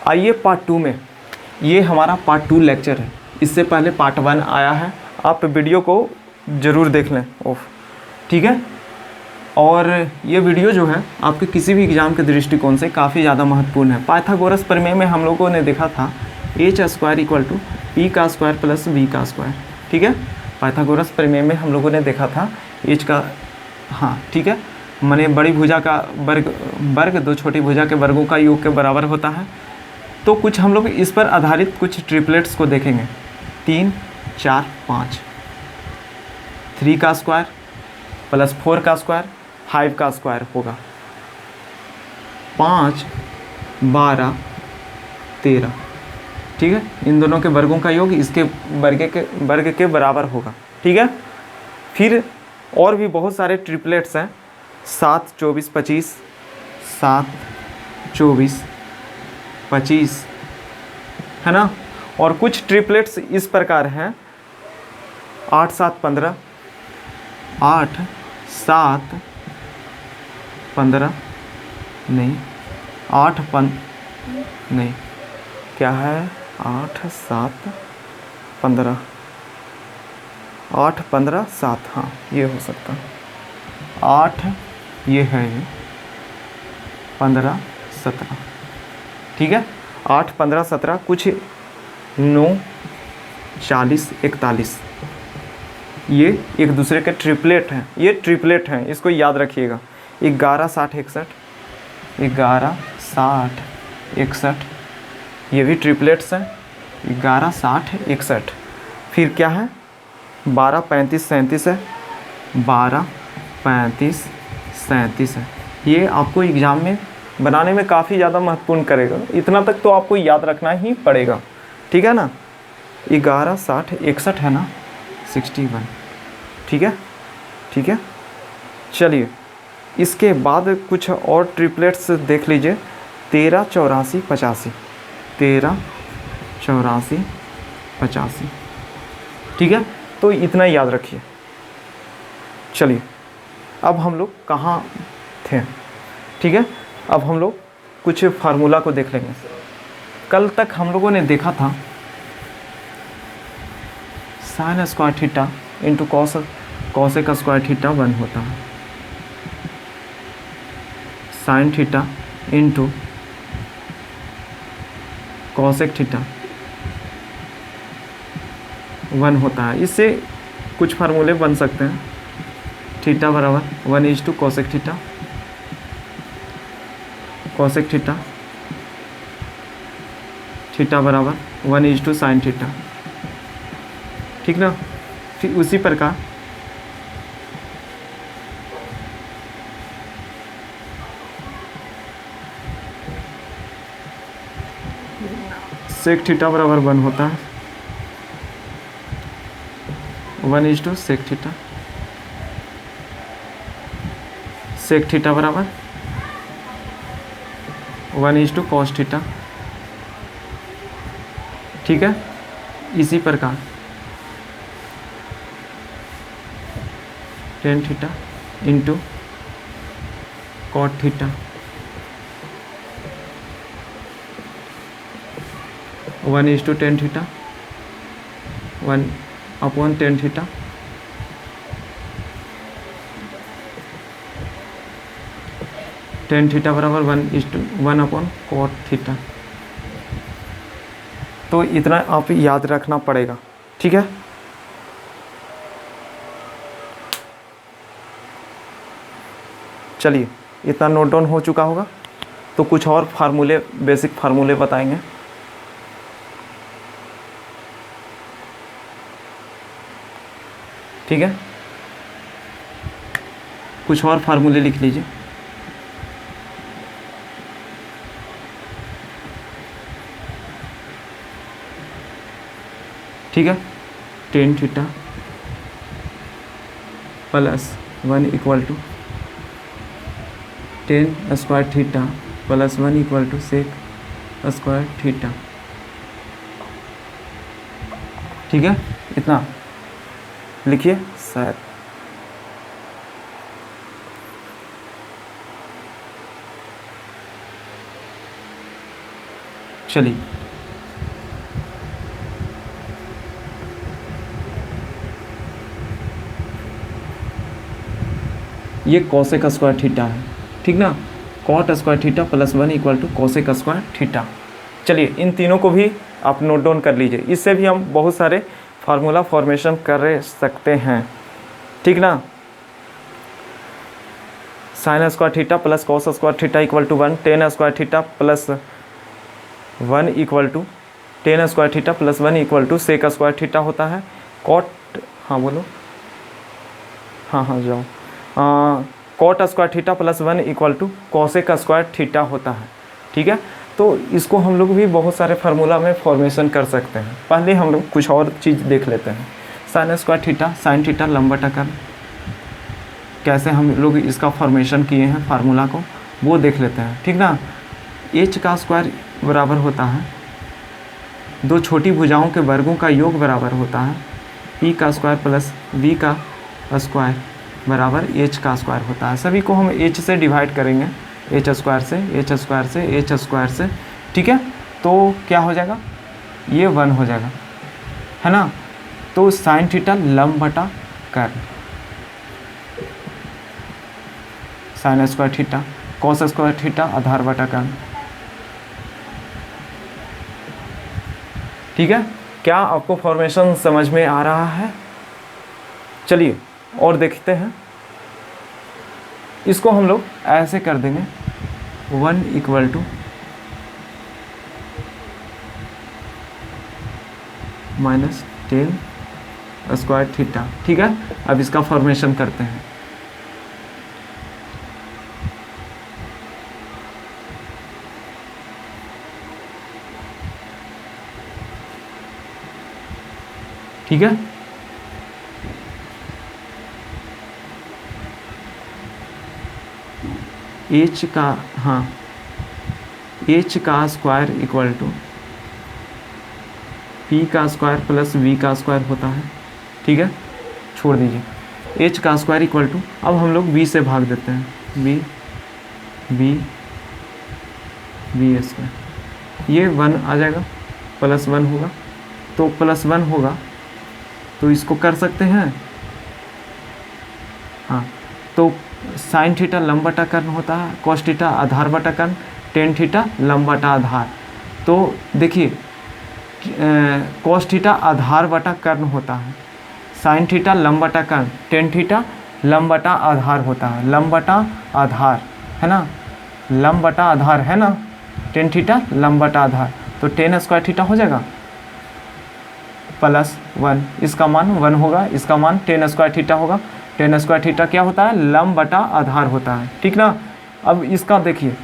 आइए पार्ट 2 में, ये हमारा पार्ट 2 लेक्चर है। इससे पहले पार्ट 1 आया है, आप वीडियो को ज़रूर देख लें। ठीक है। और ये वीडियो जो है आपके किसी भी एग्ज़ाम के दृष्टिकोण से काफ़ी ज़्यादा महत्वपूर्ण है। पाइथागोरस प्रमेय में हम लोगों ने देखा था H square equal to P का स्क्वायर प्लस बी का स्क्वायर। ठीक है। पाइथागोरस प्रमेय में हम लोगों ने देखा था एच का, हाँ ठीक है, माने बड़ी भुजा का वर्ग दो छोटी भुजा के वर्गों का योग के बराबर होता है। तो कुछ हम लोग इस पर आधारित कुछ ट्रिपलेट्स को देखेंगे। 3 4 5, 3 का स्क्वायर प्लस 4 का स्क्वायर 5 का स्क्वायर होगा 5 12 13। ठीक है। इन दोनों के वर्गों का योग इसके वर्ग के बराबर होगा। ठीक है। फिर और भी बहुत सारे ट्रिपलेट्स हैं, 7 24 25, 7 24 25, है ना। और कुछ ट्रिपलेट्स इस प्रकार हैं 8 7 15, 8 7 15 नहीं, 8 नहीं, क्या है 8 7 15, 8 15 7, हाँ ये हो सकता है 8, ये है 15 17। ठीक है। 8 15 17, कुछ 9 40 41, ये एक दूसरे के ट्रिपलेट हैं। ये ट्रिपलेट हैं, इसको याद रखिएगा। 11 60 61, 11 60 61, ये भी ट्रिपलेट्स हैं। 11 60 61, फिर क्या है 12 35 37 है, 12 35 37 है। ये आपको एग्ज़ाम में बनाने में काफ़ी ज़्यादा महत्वपूर्ण करेगा। इतना तक तो आपको याद रखना ही पड़ेगा। ठीक है ना। 11 60 61 है ना, 61। ठीक है। ठीक है। चलिए इसके बाद कुछ और ट्रिपलेट्स देख लीजिए। 13 84 85, 13 84 85। ठीक है। तो इतना याद रखिए। चलिए अब हम लोग कहाँ थे। ठीक है। अब हम लोग कुछ फार्मूला को देख लेंगे। कल तक हम लोगों ने देखा था sign square theta into cosec square theta 1 होता है। Sine theta into cosec theta 1 होता है। इससे कुछ फार्मूले बन सकते हैं। थीटा बराबर 1 cosec theta, cosec theta, theta बराबर 1 साइन थीटा। ठीक ना। फिर उसी प्रकार सेक थीटा बराबर 1 होता है 1 सेक थीटा। सेक थीटा बराबर 1 कॉस थीटा। ठीक है। इसी प्रकार tan theta into cot theta 1 tan theta 1/10 theta. Tan theta बराबर 1 कॉट थीटा। तो इतना आप याद रखना पड़ेगा। ठीक है। चलिए इतना नोट डाउन हो चुका होगा। तो कुछ और फार्मूले, बेसिक फार्मूले बताएंगे। ठीक है। कुछ और फार्मूले लिख लीजिए। ठीक है। Tan theta plus 1 equal to tan square theta plus 1 equal to sec square theta. ठीक है। इतना लिखिए शायद। चलिए, ये कोसेक स्क्वायर थीटा है, ठीक ना। Cot square theta plus 1 equal to cosec square theta. चलिए, इन तीनों को भी आप नोट डाउन कर लीजिए, इससे भी हम बहुत सारे फार्मूला फॉर्मेशन कर सकते हैं, ठीक ना। Sine square theta plus cos square theta equal to 1, tan square theta plus 1 equal to tan square theta plus 1 equal to sec square theta होता है। कॉट, हाँ बोलो, हाँ जाओ, cot square theta plus 1 equal to cosec square theta होता है, ठीक है। तो इसको हम लोग भी बहुत सारे फार्मूला में फॉर्मेशन कर सकते हैं। पहले हम लोग कुछ और चीज़ देख लेते हैं। Sine square theta, sine theta लंबा टकर, कैसे हम लोग इसका फॉर्मेशन किए हैं फार्मूला को, वो देख लेते हैं, ठीक ना। एच का स्क्वायर बराबर होता है दो छोटी भुजाओं के वर्गों का योग बराबर होता है पी का स्क्वायर प्लस वी का स्क्वायर बराबर एच का स्क्वायर होता है। सभी को हम एच से डिवाइड करेंगे, एच स्क्वायर से, एच स्क्वायर से, एच स्क्वायर से, ठीक है। तो क्या हो जाएगा, ये 1 हो जाएगा, है ना। तो साइन थीटा लंब बटा कर्ण, sine square theta, cos square theta आधार बटा कर्ण, ठीक है। क्या आपको फॉर्मेशन समझ में आ रहा है? चलिए और देखते हैं। इसको हम लोग ऐसे कर देंगे 1 इक्वल टू -10 स्क्वायर थीटा, ठीक है। अब इसका फॉर्मेशन करते हैं। ठीक है, एच का, हाँ एच का स्क्वायर इक्वल टू पी का स्क्वायर प्लस वी का स्क्वायर होता है, ठीक है। छोड़ दीजिए, एच का स्क्वायर इक्वल टू, अब हम लोग वी से भाग देते हैं, वी स्क्वायर, ये 1 आ जाएगा, प्लस 1 होगा, तो प्लस 1 होगा तो इसको कर सकते हैं, हाँ। तो साइन थीटा लंब बटा कर्ण होता है, कॉस थीटा आधार बटा कर्ण, टेन थीटा लंब बटा आधार। तो देखिए कॉस थीटा आधार बटा कर्ण होता है, साइन थीटा लंब बटा कर्ण, टेन थीटा लंब बटा आधार होता है, लंब बटा आधार है ना, लंब बटा आधार है ना, टेन थीटा लंब बटा आधार, तो टेन स्क्वायर थीटा हो जाएगा प्लस 1, इसका मान 1 होगा, इसका मान टेन स्क्वायर थीटा होगा। टेन स्क्वायर थीटा क्या होता है, लंब बटा आधार होता है, ठीक ना। अब इसका देखिए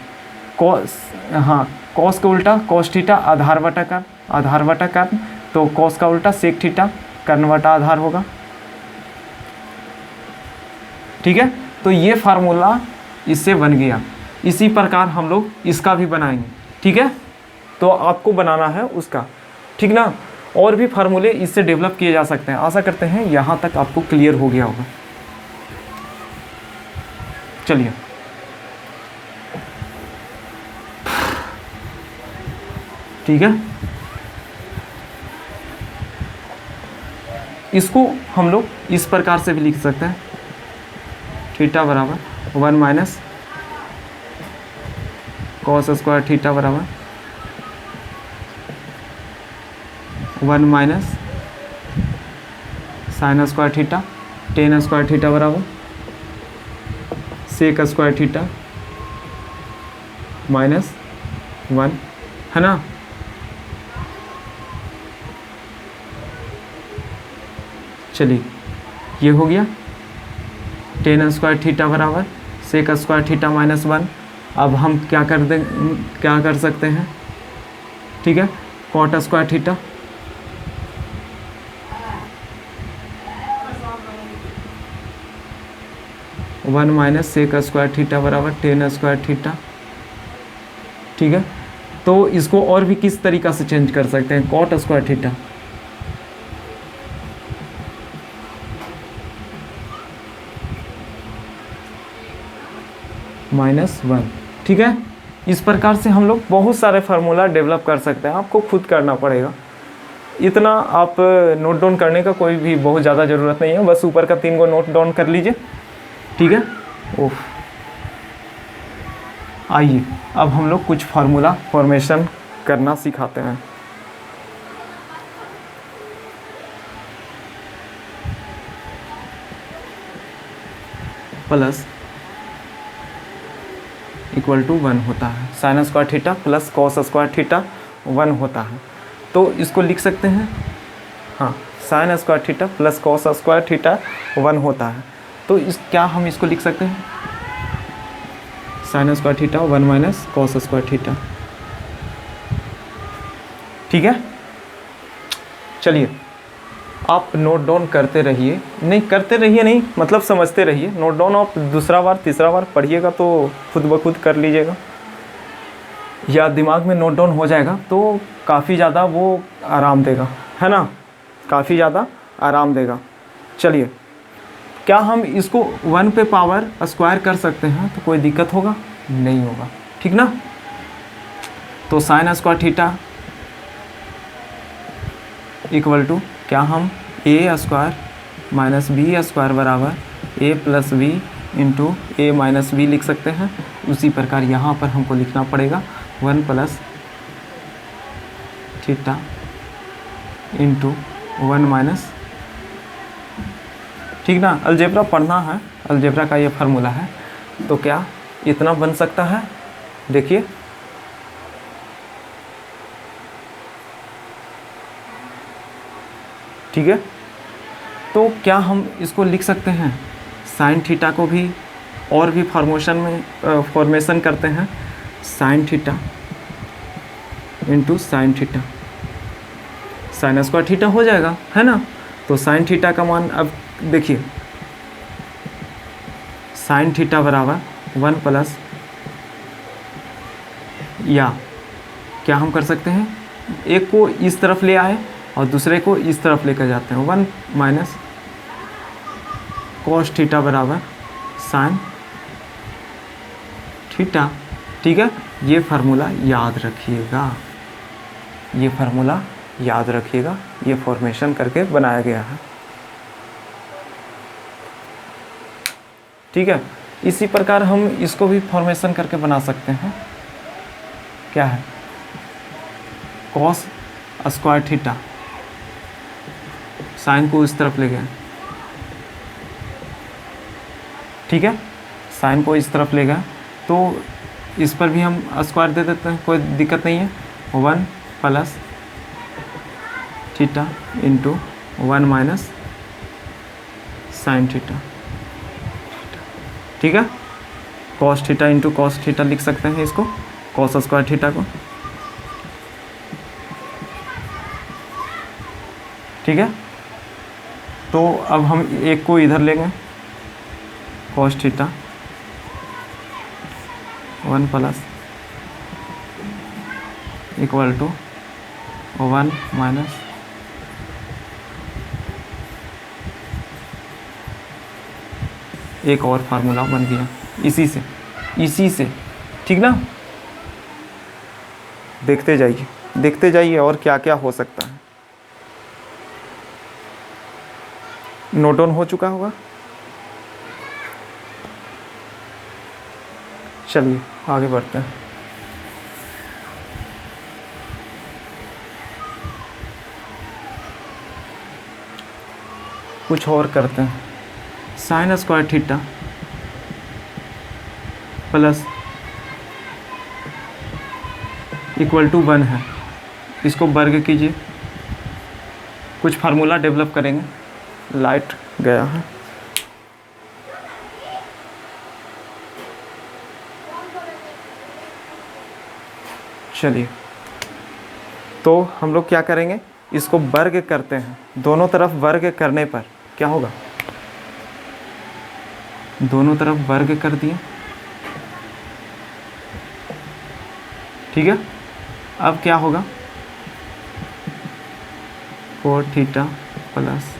कॉस, हाँ कॉस का उल्टा कॉस थीटा आधार बटा कर्ण, आधार बटा कर्ण, तो कॉस का उल्टा सेक थीटा कर्ण बटा आधार होगा, ठीक है। तो ये फार्मूला इससे बन गया। इसी प्रकार हम लोग इसका भी बनाएंगे, ठीक है। तो आपको बनाना है उसका, ठीक ना। और भी फार्मूले इससे डेवलप किए जा सकते हैं। आशा करते हैं यहाँ तक आपको क्लियर हो गया होगा। चलिए ठीक है, इसको हम लोग इस प्रकार से भी लिख सकते हैं, थीटा बराबर 1 माइनस कॉस स्क्वायर थीटा बराबर 1 minus sign square theta, ten square theta बराबर सेक स्क्वायर थीटा -1, है ना। चलिए ये हो गया, टेन स्क्वायर थीटा बराबर सेक स्क्वायर थीटा -1। अब हम क्या कर सकते हैं, ठीक है, cot square theta, one minus sec square theta बराबर टेन स्क्वायर थीटा, ठीक है। तो इसको और भी किस तरीक़ा से चेंज कर सकते हैं, कॉट स्क्वायर थीटा -1, ठीक है। इस प्रकार से हम लोग बहुत सारे फार्मूला डेवलप कर सकते हैं, आपको खुद करना पड़ेगा। इतना आप नोट डाउन करने का कोई भी बहुत ज़्यादा ज़रूरत नहीं है, बस ऊपर का 3 को नोट डाउन कर लीजिए, ठीक है। ओह, आइए अब हम लोग कुछ फार्मूला फॉर्मेशन करना सिखाते हैं। प्लस इक्वल टू 1 होता है, sign square theta plus cos square theta 1 होता है। तो इसको लिख सकते हैं, हाँ, sign square theta plus cos square theta 1 होता है। तो क्या हम इसको लिख सकते हैं, sine square theta 1 minus cos square theta, ठीक है। चलिए आप नोट डाउन करते रहिए, नहीं करते रहिए नहीं मतलब समझते रहिए। नोट डाउन आप दूसरा बार तीसरा बार पढ़िएगा तो खुद ब खुद कर लीजिएगा, या दिमाग में नोट डाउन हो जाएगा तो काफ़ी ज़्यादा वो आराम देगा, है ना, काफ़ी ज़्यादा आराम देगा। चलिए, क्या हम इसको 1 पे पावर स्क्वायर कर सकते हैं तो कोई दिक्कत होगा? नहीं होगा, ठीक ना। तो sine square theta equal to क्या हम A square minus B square बराबर A plus B into A minus B लिख सकते हैं। उसी प्रकार यहाँ पर हमको लिखना पड़ेगा 1 प्लस थीटा इंटू 1 माइनस, ठीक ना। अलजेब्रा पढ़ना है, अलजेब्रा का ये फार्मूला है। तो क्या इतना बन सकता है, देखिए, ठीक है। तो क्या हम इसको लिख सकते हैं, साइन थीटा को भी और भी फॉर्मेशन करते हैं, sine theta into sine theta, sign square theta हो जाएगा, है ना। तो साइन थीटा का मान अब देखिए, साइन थीटा बराबर 1 प्लस, या क्या हम कर सकते हैं, एक को इस तरफ ले आए और दूसरे को इस तरफ लेकर जाते हैं, 1 माइनस कॉस थीटा बराबर साइन थीटा, ठीक है। ये फार्मूला याद रखिएगा, ये फार्मूला याद रखिएगा, ये फॉर्मेशन करके बनाया गया है, ठीक है। इसी प्रकार हम इसको भी फॉर्मेशन करके बना सकते हैं, क्या है, कॉस स्क्वायर थीटा, साइन को इस तरफ ले गए, ठीक है, साइन को इस तरफ ले गए तो इस पर भी हम स्क्वायर दे देते हैं, कोई दिक्कत नहीं है। 1 plus theta into 1 minus sine theta, ठीक है। Cos theta into cos theta लिख सकते हैं इसको, कॉस स्क्वायर थीटा को, ठीक है। तो अब हम एक को इधर लेंगे, cos theta 1 plus equal to 1 minus एक और फार्मूला बन गया इसी से, ठीक ना। देखते जाइए और क्या क्या हो सकता है। नोट डाउन हो चुका होगा। चलिए आगे बढ़ते हैं। कुछ और करते हैं, sine square theta plus equal to 1 है, इसको वर्ग कीजिए। कुछ फार्मूला डेवलप करेंगे। लाइट गया है, चलिए तो हम लोग क्या करेंगे, इसको वर्ग करते हैं। दोनों तरफ वर्ग करने पर क्या होगा, दोनों तरफ वर्ग कर दिए, ठीक है। अब क्या होगा, कोस थीटा प्लस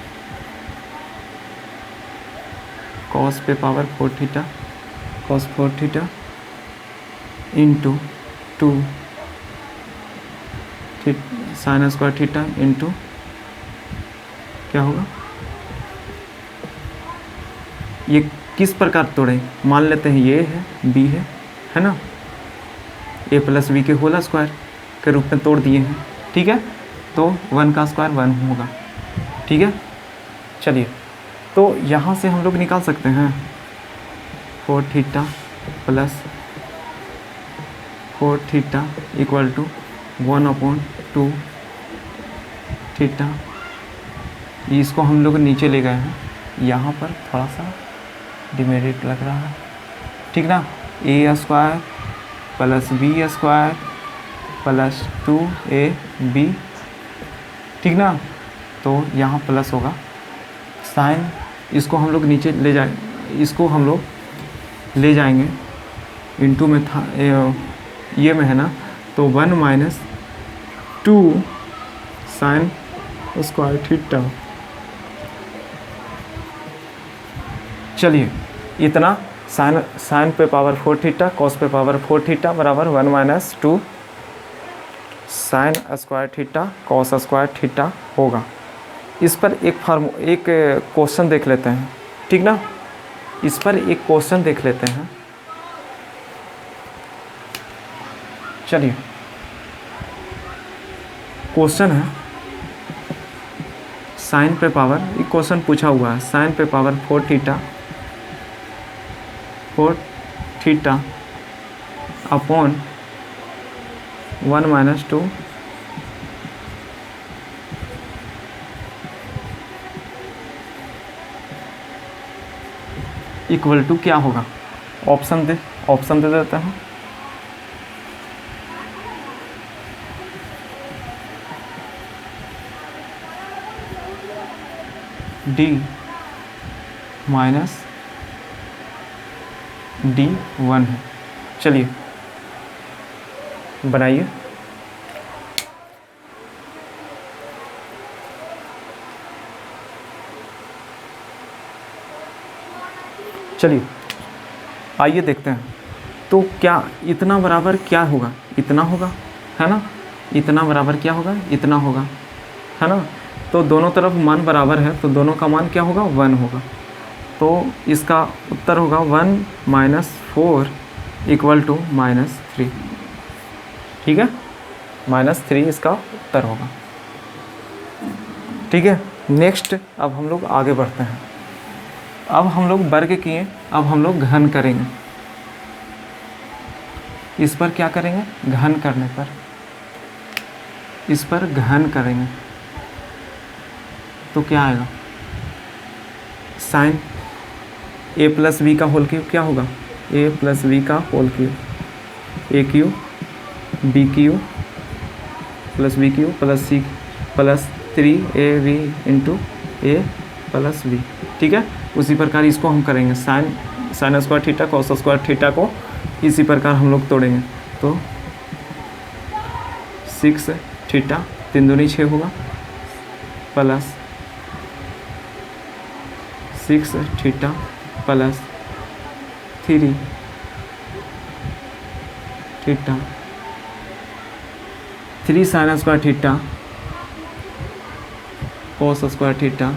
कॉस पे power 4 theta cos 4 theta into 2 sign square theta into क्या होगा, ये किस प्रकार तोड़े, मान लेते हैं ये है बी है ना, ए प्लस बी के होल स्क्वायर के रूप में तोड़ दिए हैं, ठीक है। तो 1 का स्क्वायर 1 होगा, ठीक है। चलिए, तो यहाँ से हम लोग निकाल सकते हैं 4 theta plus 4 theta equal to 1/2 theta. इसको हम लोग नीचे ले गए हैं, यहाँ पर थोड़ा सा डिमेरिट लग रहा है, ठीक ना। A square plus B square plus 2ab, ठीक ना। तो यहाँ प्लस होगा, साइन इसको हम लोग नीचे ले इसको हम लोग ले जाएंगे, इंटू में था ये में है ना, तो 1 - 2 साइन स्क्वायर थीटा। चलिए, इतना साइन पे पावर 4 थीटा कॉस पे पावर 4 थीटा बराबर 1 - 2 sign square theta cos square theta होगा। इस पर एक क्वेश्चन देख लेते हैं, ठीक ना। इस पर एक क्वेश्चन देख लेते हैं। चलिए, क्वेश्चन है साइन पे पावर, एक क्वेश्चन पूछा हुआ है, साइन पे power 4 theta upon 1 - 2 equal to क्या होगा। ऑप्शन दे देते हैं। D माइनस D1 है। चलिए बनाइए। चलिए आइए देखते हैं, तो क्या इतना बराबर क्या होगा, इतना होगा, है ना। इतना बराबर क्या होगा, इतना होगा, है ना। तो दोनों तरफ मान बराबर है, तो दोनों का मान क्या होगा, 1 होगा। तो इसका उत्तर होगा 1 - 4 इक्वल टू -3, ठीक है। -3 इसका उत्तर होगा, ठीक है। नेक्स्ट अब हम लोग आगे बढ़ते हैं। अब हम लोग वर्ग किए, अब हम लोग घन करेंगे। इस पर क्या करेंगे, घन करने पर, इस पर घन करेंगे तो क्या आएगा, साइन a प्लस बी का होल क्यूब क्या होगा, a प्लस बी का whole cube, A cube B cube plus B cube plus C plus 3ab into A plus B, ठीक है। उसी प्रकार इसको हम करेंगे, sine square theta cos square theta को इसी प्रकार हम लोग तोड़ेंगे। तो 6 थीटा 3 दूनी 6 होगा plus 6 theta plus 3 theta 3 sine square theta cos square theta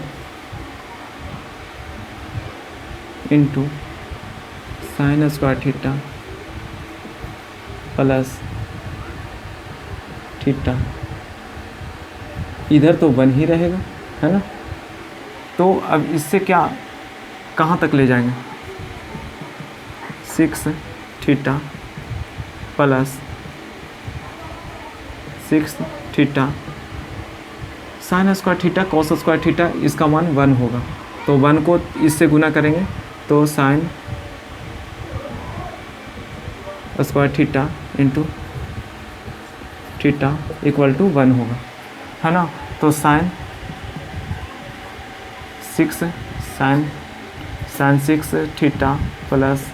into sine square theta plus theta. इधर तो 1 ही रहेगा, है ना। तो अब इससे क्या कहाँ तक ले जाएंगे, 6 theta plus 6 theta sine square theta cos square theta, इसका मान 1 होगा। तो 1 को इससे गुना करेंगे तो sine square theta into theta equal to 1 होगा, है ना। तो sine 6 sine 6 theta plus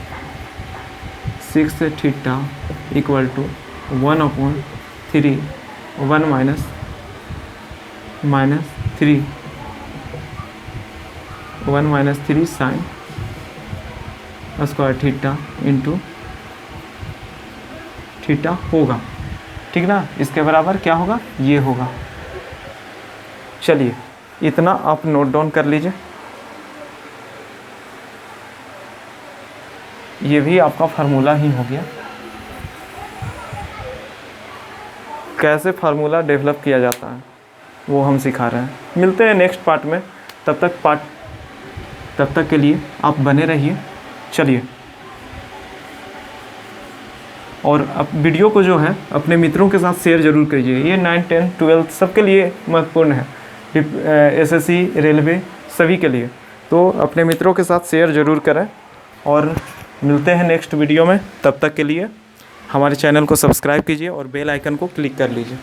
6 theta equal to 1/3 1 - 3 sine square theta into theta होगा, ठीक ना। इसके बराबर क्या होगा, ये होगा। चलिए इतना आप नोट डाउन कर लीजिए। ये भी आपका फार्मूला ही हो गया। कैसे फार्मूला डेवलप किया जाता है वो हम सिखा रहे हैं। मिलते हैं नेक्स्ट पार्ट में, तब तक के लिए आप बने रहिए। चलिए, और अब वीडियो को जो है अपने मित्रों के साथ शेयर ज़रूर कीजिए। ये 9, 10, 12 सबके लिए महत्वपूर्ण है, एसएससी, रेलवे सभी के लिए। तो अपने मित्रों के साथ शेयर ज़रूर करें, और मिलते हैं नेक्स्ट वीडियो में। तब तक के लिए हमारे चैनल को सब्सक्राइब कीजिए और बेल आइकन को क्लिक कर लीजिए।